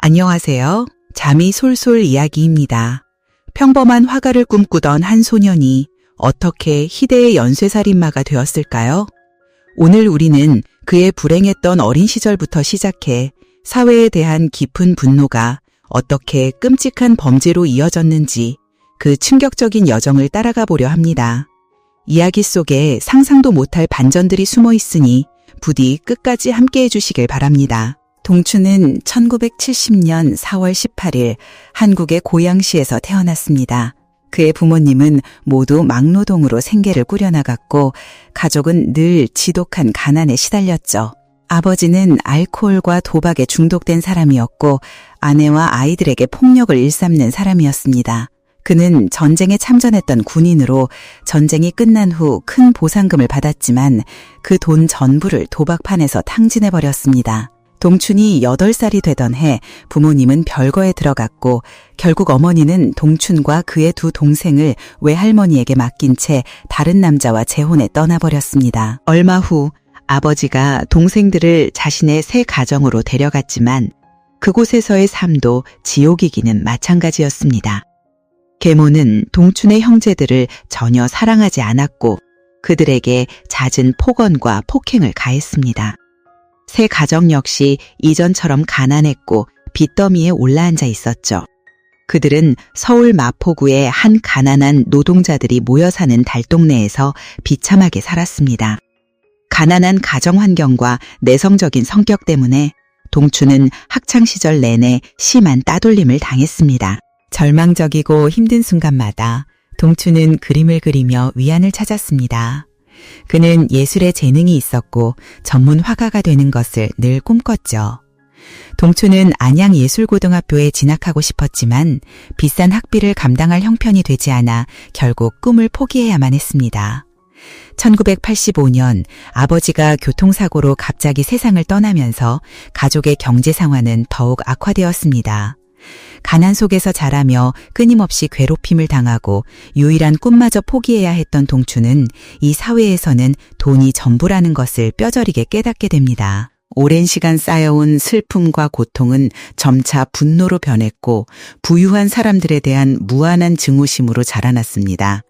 안녕하세요. 잠이 솔솔 이야기입니다. 평범한 화가를 꿈꾸던 한 소년이 어떻게 희대의 연쇄살인마가 되었을까요? 오늘 우리는 그의 불행했던 어린 시절부터 시작해 사회에 대한 깊은 분노가 어떻게 끔찍한 범죄로 이어졌는지 그 충격적인 여정을 따라가 보려 합니다. 이야기 속에 상상도 못할 반전들이 숨어 있으니 부디 끝까지 함께 해주시길 바랍니다. 동춘은 1970년 4월 18일 한국의 고양시에서 태어났습니다. 그의 부모님은 모두 막노동으로 생계를 꾸려나갔고 가족은 늘 지독한 가난에 시달렸죠. 아버지는 알코올과 도박에 중독된 사람이었고 아내와 아이들에게 폭력을 일삼는 사람이었습니다. 그는 전쟁에 참전했던 군인으로 전쟁이 끝난 후 큰 보상금을 받았지만 그 돈 전부를 도박판에서 탕진해버렸습니다. 동춘이 8살이 되던 해 부모님은 별거에 들어갔고 결국 어머니는 동춘과 그의 두 동생을 외할머니에게 맡긴 채 다른 남자와 재혼해 떠나버렸습니다. 얼마 후 아버지가 동생들을 자신의 새 가정으로 데려갔지만 그곳에서의 삶도 지옥이기는 마찬가지였습니다. 계모는 동춘의 형제들을 전혀 사랑하지 않았고 그들에게 잦은 폭언과 폭행을 가했습니다. 새 가정 역시 이전처럼 가난했고 빚더미에 올라앉아 있었죠. 그들은 서울 마포구의 한 가난한 노동자들이 모여 사는 달동네에서 비참하게 살았습니다. 가난한 가정 환경과 내성적인 성격 때문에 동춘은 학창시절 내내 심한 따돌림을 당했습니다. 절망적이고 힘든 순간마다 동춘은 그림을 그리며 위안을 찾았습니다. 그는 예술에 재능이 있었고 전문 화가가 되는 것을 늘 꿈꿨죠. 동춘은 안양예술고등학교에 진학하고 싶었지만 비싼 학비를 감당할 형편이 되지 않아 결국 꿈을 포기해야만 했습니다. 1985년 아버지가 교통사고로 갑자기 세상을 떠나면서 가족의 경제 상황은 더욱 악화되었습니다. 가난 속에서 자라며 끊임없이 괴롭힘을 당하고 유일한 꿈마저 포기해야 했던 동춘은 이 사회에서는 돈이 전부라는 것을 뼈저리게 깨닫게 됩니다. 오랜 시간 쌓여온 슬픔과 고통은 점차 분노로 변했고 부유한 사람들에 대한 무한한 증오심으로 자라났습니다.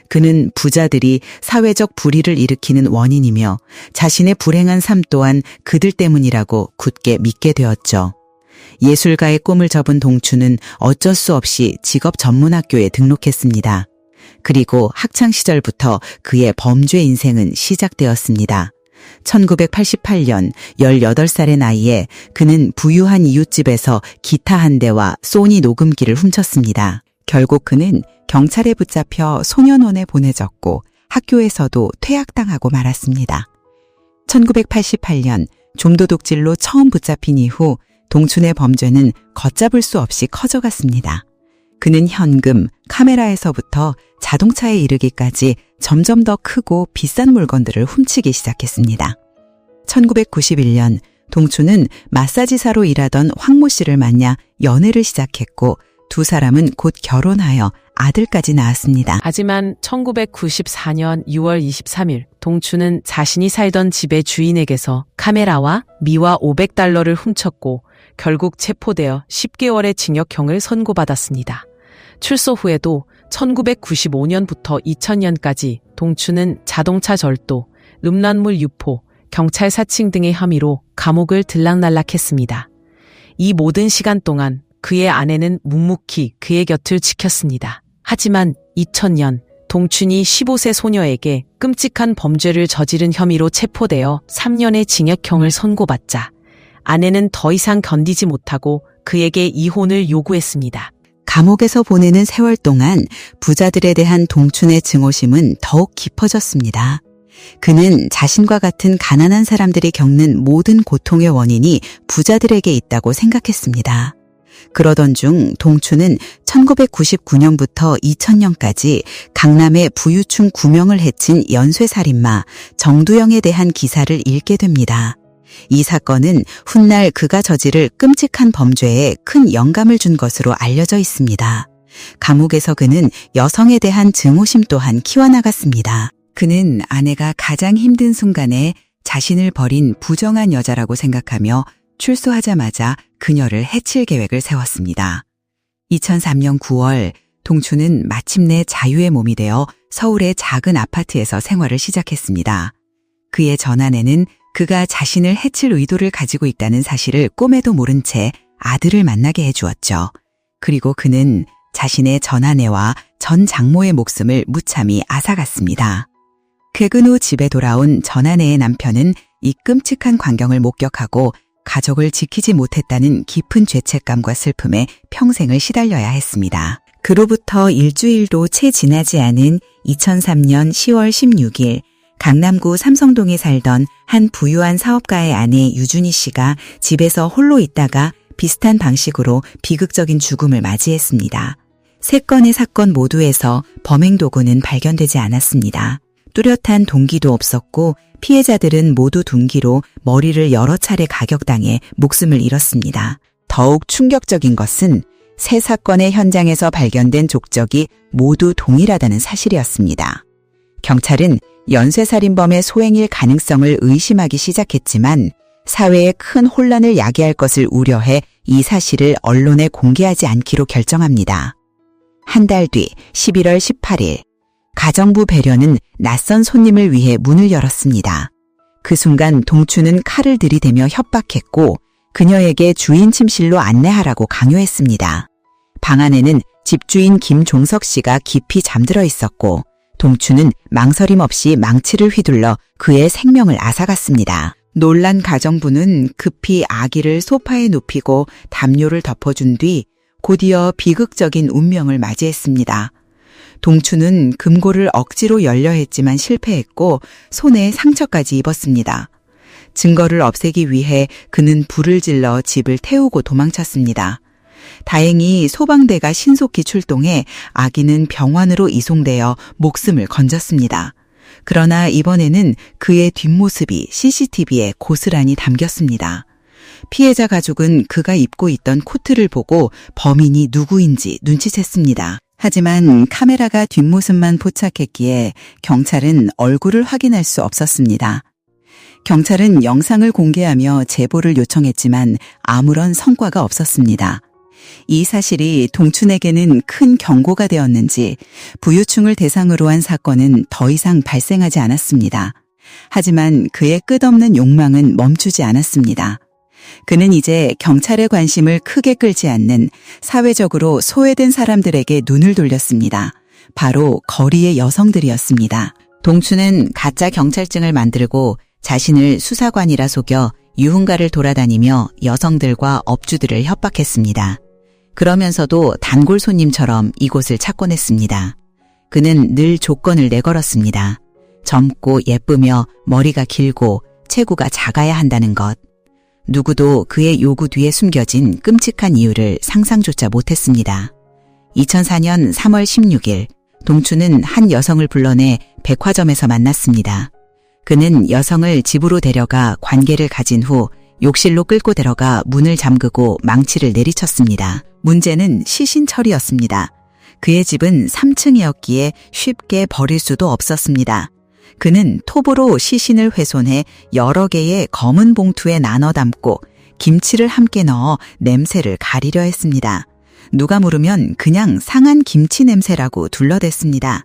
그는 부자들이 사회적 불의를 일으키는 원인이며 자신의 불행한 삶 또한 그들 때문이라고 굳게 믿게 되었죠. 예술가의 꿈을 접은 동춘은 어쩔 수 없이 직업 전문학교에 등록했습니다. 그리고 학창시절부터 그의 범죄 인생은 시작되었습니다. 1988년 18살의 나이에 그는 부유한 이웃집에서 기타 한 대와 소니 녹음기를 훔쳤습니다. 결국 그는 경찰에 붙잡혀 소년원에 보내졌고 학교에서도 퇴학당하고 말았습니다. 1988년 좀도둑질로 처음 붙잡힌 이후 동춘의 범죄는 걷잡을 수 없이 커져갔습니다. 그는 현금, 카메라에서부터 자동차에 이르기까지 점점 더 크고 비싼 물건들을 훔치기 시작했습니다. 1991년 동춘은 마사지사로 일하던 황모 씨를 만나 연애를 시작했고 두 사람은 곧 결혼하여 아들까지 낳았습니다. 하지만 1994년 6월 23일 동춘은 자신이 살던 집의 주인에게서 카메라와 미화 500달러를 훔쳤고 결국 체포되어 10개월의 징역형을 선고받았습니다. 출소 후에도 1995년부터 2000년까지 동춘은 자동차 절도, 음란물 유포, 경찰 사칭 등의 혐의로 감옥을 들락날락했습니다. 이 모든 시간 동안 그의 아내는 묵묵히 그의 곁을 지켰습니다. 하지만 2000년 동춘이 15세 소녀에게 끔찍한 범죄를 저지른 혐의로 체포되어 3년의 징역형을 선고받자 아내는 더 이상 견디지 못하고 그에게 이혼을 요구했습니다. 감옥에서 보내는 세월 동안 부자들에 대한 동춘의 증오심은 더욱 깊어졌습니다. 그는 자신과 같은 가난한 사람들이 겪는 모든 고통의 원인이 부자들에게 있다고 생각했습니다. 그러던 중 동춘은 1999년부터 2000년까지 강남의 부유층 9명을 해친 연쇄살인마 정두영에 대한 기사를 읽게 됩니다. 이 사건은 훗날 그가 저지를 끔찍한 범죄에 큰 영감을 준 것으로 알려져 있습니다. 감옥에서 그는 여성에 대한 증오심 또한 키워나갔습니다. 그는 아내가 가장 힘든 순간에 자신을 버린 부정한 여자라고 생각하며 출소하자마자 그녀를 해칠 계획을 세웠습니다. 2003년 9월 동춘은 마침내 자유의 몸이 되어 서울의 작은 아파트에서 생활을 시작했습니다. 그의 전화내는 그가 자신을 해칠 의도를 가지고 있다는 사실을 꿈에도 모른 채 아들을 만나게 해주었죠. 그리고 그는 자신의 전아내와 전 장모의 목숨을 무참히 앗아갔습니다. 퇴근 후 집에 돌아온 전아내의 남편은 이 끔찍한 광경을 목격하고 가족을 지키지 못했다는 깊은 죄책감과 슬픔에 평생을 시달려야 했습니다. 그로부터 일주일도 채 지나지 않은 2003년 10월 16일 강남구 삼성동에 살던 한 부유한 사업가의 아내 유준희 씨가 집에서 홀로 있다가 비슷한 방식으로 비극적인 죽음을 맞이했습니다. 3건의 사건 모두에서 범행 도구는 발견되지 않았습니다. 뚜렷한 동기도 없었고 피해자들은 모두 둔기로 머리를 여러 차례 가격당해 목숨을 잃었습니다. 더욱 충격적인 것은 3사건의 현장에서 발견된 족적이 모두 동일하다는 사실이었습니다. 경찰은 연쇄살인범의 소행일 가능성을 의심하기 시작했지만 사회에 큰 혼란을 야기할 것을 우려해 이 사실을 언론에 공개하지 않기로 결정합니다. 한 달 뒤 11월 18일 가정부 배려는 낯선 손님을 위해 문을 열었습니다. 그 순간 동춘은 칼을 들이대며 협박했고 그녀에게 주인 침실로 안내하라고 강요했습니다. 방 안에는 집주인 김종석 씨가 깊이 잠들어 있었고 동춘은 망설임 없이 망치를 휘둘러 그의 생명을 앗아갔습니다. 놀란 가정부는 급히 아기를 소파에 눕히고 담요를 덮어준 뒤 곧이어 비극적인 운명을 맞이했습니다. 동춘은 금고를 억지로 열려 했지만 실패했고 손에 상처까지 입었습니다. 증거를 없애기 위해 그는 불을 질러 집을 태우고 도망쳤습니다. 다행히 소방대가 신속히 출동해 아기는 병원으로 이송되어 목숨을 건졌습니다. 그러나 이번에는 그의 뒷모습이 CCTV에 고스란히 담겼습니다. 피해자 가족은 그가 입고 있던 코트를 보고 범인이 누구인지 눈치챘습니다. 하지만 카메라가 뒷모습만 포착했기에 경찰은 얼굴을 확인할 수 없었습니다. 경찰은 영상을 공개하며 제보를 요청했지만 아무런 성과가 없었습니다. 이 사실이 동춘에게는 큰 경고가 되었는지 부유층을 대상으로 한 사건은 더 이상 발생하지 않았습니다. 하지만 그의 끝없는 욕망은 멈추지 않았습니다. 그는 이제 경찰의 관심을 크게 끌지 않는 사회적으로 소외된 사람들에게 눈을 돌렸습니다. 바로 거리의 여성들이었습니다. 동춘은 가짜 경찰증을 만들고 자신을 수사관이라 속여 유흥가를 돌아다니며 여성들과 업주들을 협박했습니다. 그러면서도 단골 손님처럼 이곳을 찾곤 했습니다. 그는 늘 조건을 내걸었습니다. 젊고 예쁘며 머리가 길고 체구가 작아야 한다는 것. 누구도 그의 요구 뒤에 숨겨진 끔찍한 이유를 상상조차 못했습니다. 2004년 3월 16일 동춘은 한 여성을 불러내 백화점에서 만났습니다. 그는 여성을 집으로 데려가 관계를 가진 후 욕실로 끌고 들어가 문을 잠그고 망치를 내리쳤습니다. 문제는 시신 처리였습니다. 그의 집은 3층이었기에 쉽게 버릴 수도 없었습니다. 그는 톱으로 시신을 훼손해 여러 개의 검은 봉투에 나눠 담고 김치를 함께 넣어 냄새를 가리려 했습니다. 누가 물으면 그냥 상한 김치 냄새라고 둘러댔습니다.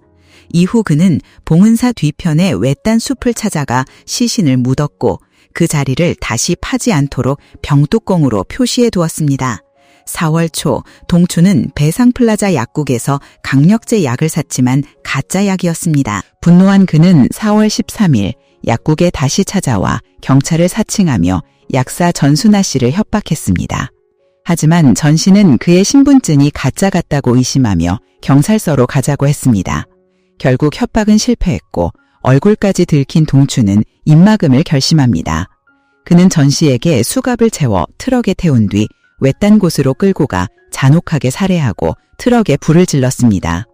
이후 그는 봉은사 뒤편의 외딴 숲을 찾아가 시신을 묻었고 그 자리를 다시 파지 않도록 병뚜껑으로 표시해 두었습니다. 4월 초 동춘은 배상플라자 약국에서 강력제 약을 샀지만 가짜 약이었습니다. 분노한 그는 4월 13일 약국에 다시 찾아와 경찰을 사칭하며 약사 전순아 씨를 협박했습니다. 하지만 전 씨는 그의 신분증이 가짜 같다고 의심하며 경찰서로 가자고 했습니다. 결국 협박은 실패했고 얼굴까지 들킨 동춘은 입막음을 결심합니다. 그는 전 씨에게 수갑을 채워 트럭에 태운 뒤 외딴 곳으로 끌고 가 잔혹하게 살해하고 트럭에 불을 질렀습니다.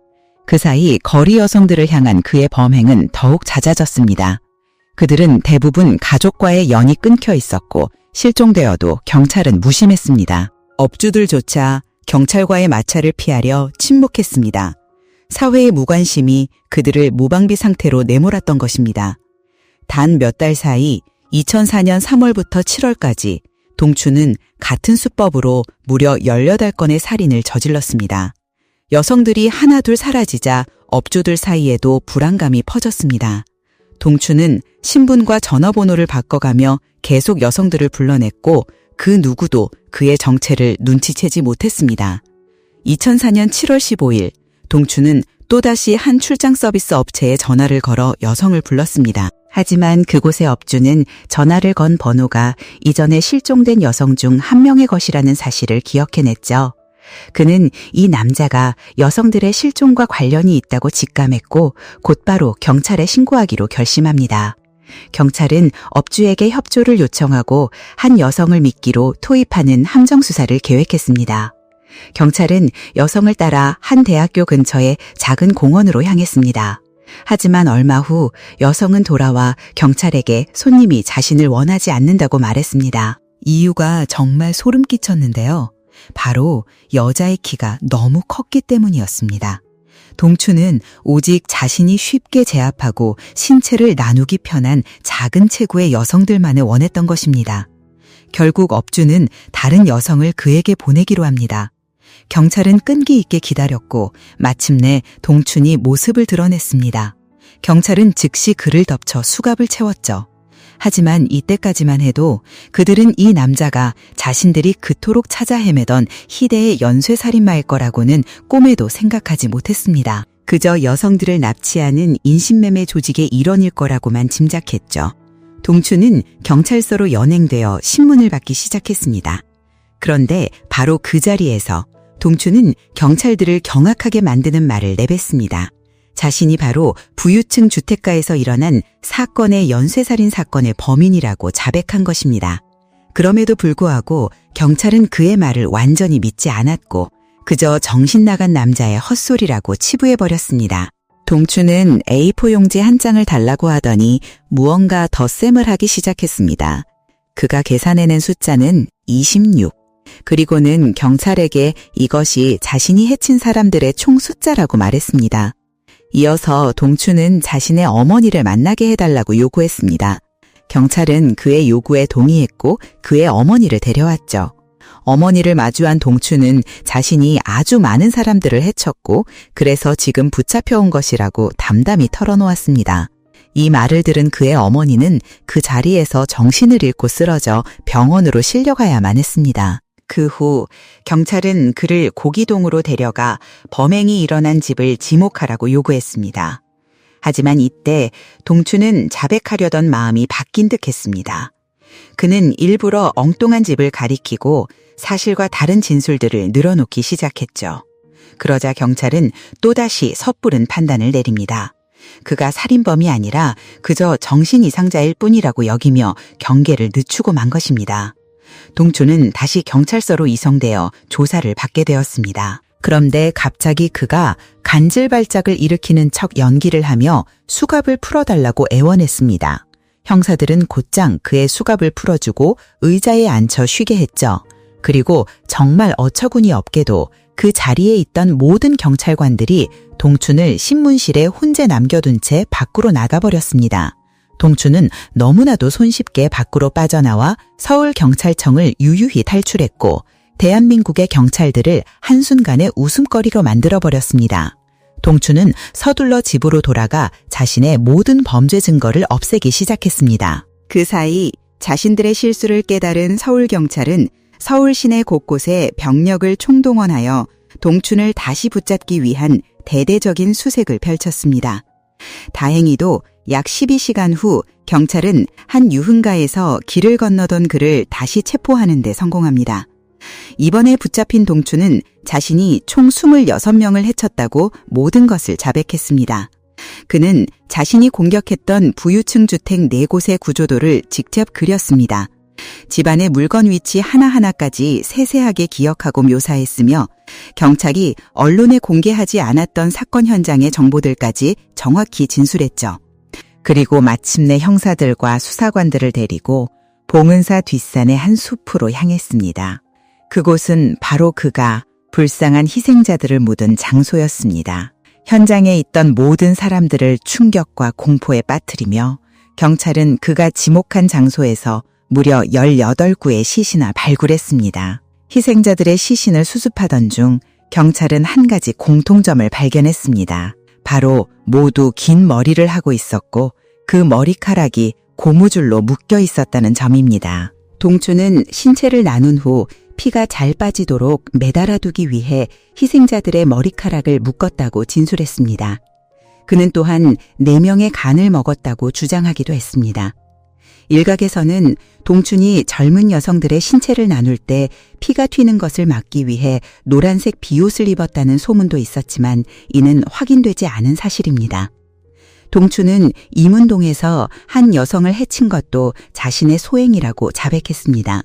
그 사이 거리 여성들을 향한 그의 범행은 더욱 잦아졌습니다. 그들은 대부분 가족과의 연이 끊겨 있었고 실종되어도 경찰은 무심했습니다. 업주들조차 경찰과의 마찰을 피하려 침묵했습니다. 사회의 무관심이 그들을 무방비 상태로 내몰았던 것입니다. 단 몇 달 사이 2004년 3월부터 7월까지 동추는 같은 수법으로 무려 18건의 살인을 저질렀습니다. 여성들이 하나둘 사라지자 업주들 사이에도 불안감이 퍼졌습니다. 동추는 신분과 전화번호를 바꿔가며 계속 여성들을 불러냈고 그 누구도 그의 정체를 눈치채지 못했습니다. 2004년 7월 15일 동추는 또다시 한 출장 서비스 업체에 전화를 걸어 여성을 불렀습니다. 하지만 그곳의 업주는 전화를 건 번호가 이전에 실종된 여성 중 한 명의 것이라는 사실을 기억해냈죠. 그는 이 남자가 여성들의 실종과 관련이 있다고 직감했고 곧바로 경찰에 신고하기로 결심합니다. 경찰은 업주에게 협조를 요청하고 한 여성을 미끼로 토입하는 함정수사를 계획했습니다. 경찰은 여성을 따라 한 대학교 근처의 작은 공원으로 향했습니다. 하지만 얼마 후 여성은 돌아와 경찰에게 손님이 자신을 원하지 않는다고 말했습니다. 이유가 정말 소름 끼쳤는데요. 바로 여자의 키가 너무 컸기 때문이었습니다. 동추는 오직 자신이 쉽게 제압하고 신체를 나누기 편한 작은 체구의 여성들만을 원했던 것입니다. 결국 업주는 다른 여성을 그에게 보내기로 합니다. 경찰은 끈기 있게 기다렸고 마침내 동춘이 모습을 드러냈습니다. 경찰은 즉시 그를 덮쳐 수갑을 채웠죠. 하지만 이때까지만 해도 그들은 이 남자가 자신들이 그토록 찾아 헤매던 희대의 연쇄살인마일 거라고는 꿈에도 생각하지 못했습니다. 그저 여성들을 납치하는 인신매매 조직의 일원일 거라고만 짐작했죠. 동춘은 경찰서로 연행되어 신문을 받기 시작했습니다. 그런데 바로 그 자리에서 동춘은 경찰들을 경악하게 만드는 말을 내뱉습니다. 자신이 바로 부유층 주택가에서 일어난 사건의 연쇄살인 사건의 범인이라고 자백한 것입니다. 그럼에도 불구하고 경찰은 그의 말을 완전히 믿지 않았고 그저 정신 나간 남자의 헛소리라고 치부해버렸습니다. 동춘은 A4 용지 한 장을 달라고 하더니 무언가 덧셈을 하기 시작했습니다. 그가 계산해낸 숫자는 26. 그리고는 경찰에게 이것이 자신이 해친 사람들의 총 숫자라고 말했습니다. 이어서 동추는 자신의 어머니를 만나게 해달라고 요구했습니다. 경찰은 그의 요구에 동의했고 그의 어머니를 데려왔죠. 어머니를 마주한 동추는 자신이 아주 많은 사람들을 해쳤고 그래서 지금 붙잡혀온 것이라고 담담히 털어놓았습니다. 이 말을 들은 그의 어머니는 그 자리에서 정신을 잃고 쓰러져 병원으로 실려가야만 했습니다. 그 후 경찰은 그를 고기동으로 데려가 범행이 일어난 집을 지목하라고 요구했습니다. 하지만 이때 동추는 자백하려던 마음이 바뀐 듯했습니다. 그는 일부러 엉뚱한 집을 가리키고 사실과 다른 진술들을 늘어놓기 시작했죠. 그러자 경찰은 또다시 섣부른 판단을 내립니다. 그가 살인범이 아니라 그저 정신 이상자일 뿐이라고 여기며 경계를 늦추고 만 것입니다. 동추는 다시 경찰서로 이송되어 조사를 받게 되었습니다. 그런데 갑자기 그가 간질발작을 일으키는 척 연기를 하며 수갑을 풀어달라고 애원했습니다. 형사들은 곧장 그의 수갑을 풀어주고 의자에 앉혀 쉬게 했죠. 그리고 정말 어처구니 없게도 그 자리에 있던 모든 경찰관들이 동춘을 신문실에 혼자 남겨둔 채 밖으로 나가버렸습니다. 동춘은 너무나도 손쉽게 밖으로 빠져나와 서울경찰청을 유유히 탈출했고 대한민국의 경찰들을 한순간에 웃음거리로 만들어버렸습니다. 동춘은 서둘러 집으로 돌아가 자신의 모든 범죄 증거를 없애기 시작했습니다. 그 사이 자신들의 실수를 깨달은 서울경찰은 서울 시내 곳곳에 병력을 총동원하여 동춘을 다시 붙잡기 위한 대대적인 수색을 펼쳤습니다. 다행히도 약 12시간 후 경찰은 한 유흥가에서 길을 건너던 그를 다시 체포하는 데 성공합니다. 이번에 붙잡힌 동춘은 자신이 총 26명을 해쳤다고 모든 것을 자백했습니다. 그는 자신이 공격했던 부유층 주택 4곳의 구조도를 직접 그렸습니다. 집안의 물건 위치 하나하나까지 세세하게 기억하고 묘사했으며 경찰이 언론에 공개하지 않았던 사건 현장의 정보들까지 정확히 진술했죠. 그리고 마침내 형사들과 수사관들을 데리고 봉은사 뒷산의 한 숲으로 향했습니다. 그곳은 바로 그가 불쌍한 희생자들을 묻은 장소였습니다. 현장에 있던 모든 사람들을 충격과 공포에 빠뜨리며 경찰은 그가 지목한 장소에서 무려 18구의 시신을 발굴했습니다. 희생자들의 시신을 수습하던 중 경찰은 한 가지 공통점을 발견했습니다. 바로 모두 긴 머리를 하고 있었고 그 머리카락이 고무줄로 묶여 있었다는 점입니다. 동추는 신체를 나눈 후 피가 잘 빠지도록 매달아두기 위해 희생자들의 머리카락을 묶었다고 진술했습니다. 그는 또한 4명의 간을 먹었다고 주장하기도 했습니다. 일각에서는 동춘이 젊은 여성들의 신체를 나눌 때 피가 튀는 것을 막기 위해 노란색 비옷을 입었다는 소문도 있었지만 이는 확인되지 않은 사실입니다. 동춘은 이문동에서 한 여성을 해친 것도 자신의 소행이라고 자백했습니다.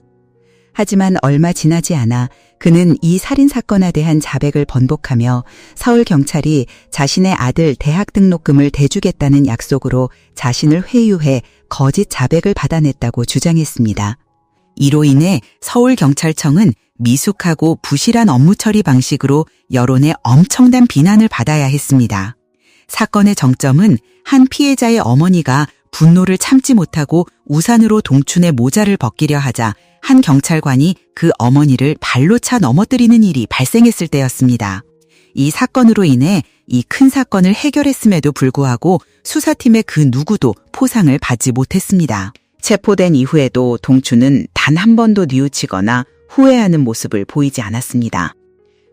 하지만 얼마 지나지 않아 그는 이 살인사건에 대한 자백을 번복하며 서울경찰이 자신의 아들 대학 등록금을 대주겠다는 약속으로 자신을 회유해 거짓 자백을 받아냈다고 주장했습니다. 이로 인해 서울경찰청은 미숙하고 부실한 업무 처리 방식으로 여론의 엄청난 비난을 받아야 했습니다. 사건의 정점은 한 피해자의 어머니가 분노를 참지 못하고 우산으로 동춘의 모자를 벗기려 하자 한 경찰관이 그 어머니를 발로 차 넘어뜨리는 일이 발생했을 때였습니다. 이 사건으로 인해 이 큰 사건을 해결했음에도 불구하고 수사팀의 그 누구도 포상을 받지 못했습니다. 체포된 이후에도 동춘은 단 한 번도 뉘우치거나 후회하는 모습을 보이지 않았습니다.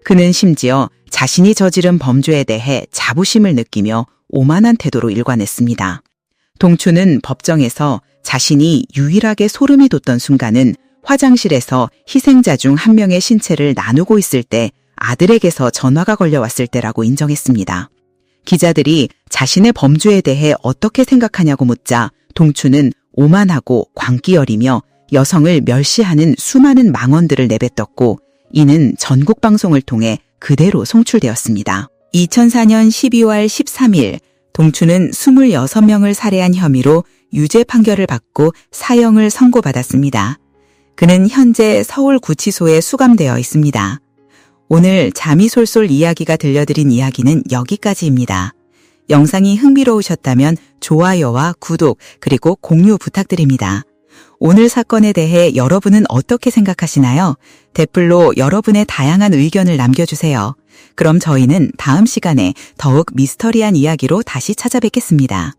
그는 심지어 자신이 저지른 범죄에 대해 자부심을 느끼며 오만한 태도로 일관했습니다. 동춘은 법정에서 자신이 유일하게 소름이 돋던 순간은 화장실에서 희생자 중 한 명의 신체를 나누고 있을 때 아들에게서 전화가 걸려왔을 때라고 인정했습니다. 기자들이 자신의 범죄에 대해 어떻게 생각하냐고 묻자 동춘은 오만하고 광기어리며 여성을 멸시하는 수많은 망언들을 내뱉었고 이는 전국 방송을 통해 그대로 송출되었습니다. 2004년 12월 13일 동춘은 26명을 살해한 혐의로 유죄 판결을 받고 사형을 선고받았습니다. 그는 현재 서울구치소에 수감되어 있습니다. 오늘 잠이 솔솔 이야기가 들려드린 이야기는 여기까지입니다. 영상이 흥미로우셨다면 좋아요와 구독 그리고 공유 부탁드립니다. 오늘 사건에 대해 여러분은 어떻게 생각하시나요? 댓글로 여러분의 다양한 의견을 남겨주세요. 그럼 저희는 다음 시간에 더욱 미스터리한 이야기로 다시 찾아뵙겠습니다.